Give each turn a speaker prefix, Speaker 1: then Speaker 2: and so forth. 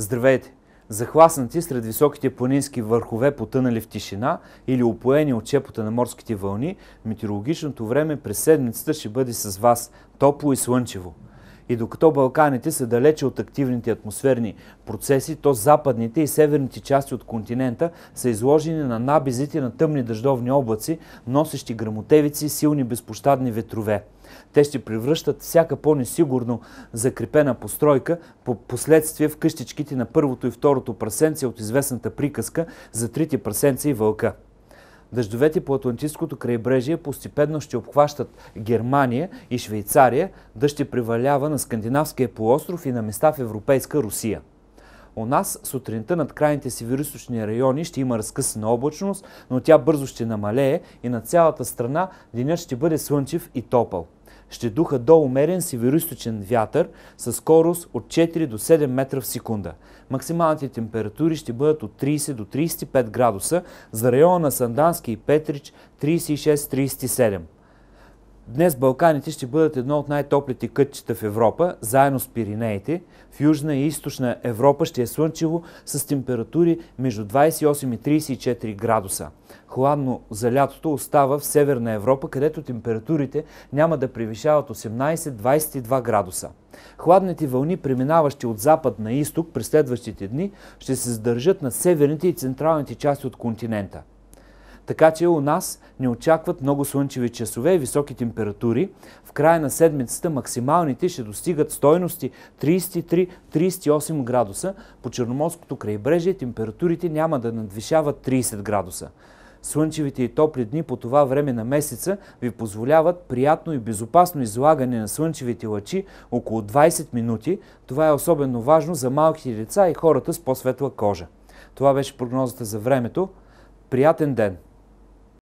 Speaker 1: Здравейте! Захласнати сред високите планински върхове, потънали в тишина или опоени от чепота на морските вълни, метеорологичното време през седмицата ще бъде с вас топло и слънчево. И докато Балканите са далече от активните атмосферни процеси, то западните и северните части от континента са изложени на набезите на тъмни дъждовни облаци, носещи гръмотевици и силни безпощадни ветрове. Те ще превръщат всяка по-несигурно закрепена постройка по последствие в къщичките на първото и второто прасенце от известната приказка за трите прасенца и вълка. Дъждовете по Атлантическото крайбрежие постепенно ще обхващат Германия и Швейцария, да ще превалява на Скандинавския полуостров и на места в европейска Русия. У нас сутринта над крайните североизточни райони ще има разкъсана облачност, но тя бързо ще намалее и на цялата страна денят ще бъде слънчев и топъл. Ще духа до умерен североизточен вятър със скорост от 4 до 7 метра в секунда. Максималните температури ще бъдат от 30 до 35 градуса, за района на Сандански и Петрич 36-37. Днес Балканите ще бъдат едно от най-топлите кътчета в Европа, заедно с Пиринеите. В Южна и Източна Европа ще е слънчево с температури между 28 и 34 градуса. Хладно за лятото остава в Северна Европа, където температурите няма да превишават 18-22 градуса. Хладните вълни, преминаващи от запад на изток през следващите дни, ще се задържат на северните и централните части от континента. Така че у нас ни очакват много слънчеви часове и високи температури. В края на седмицата максималните ще достигат стойности 33-38 градуса. По Черноморското крайбрежие температурите няма да надвишават 30 градуса. Слънчевите и топли дни по това време на месеца ви позволяват приятно и безопасно излагане на слънчевите лъчи около 20 минути. Това е особено важно за малките деца и хората с по-светла кожа. Това беше прогнозата за времето. Приятен ден!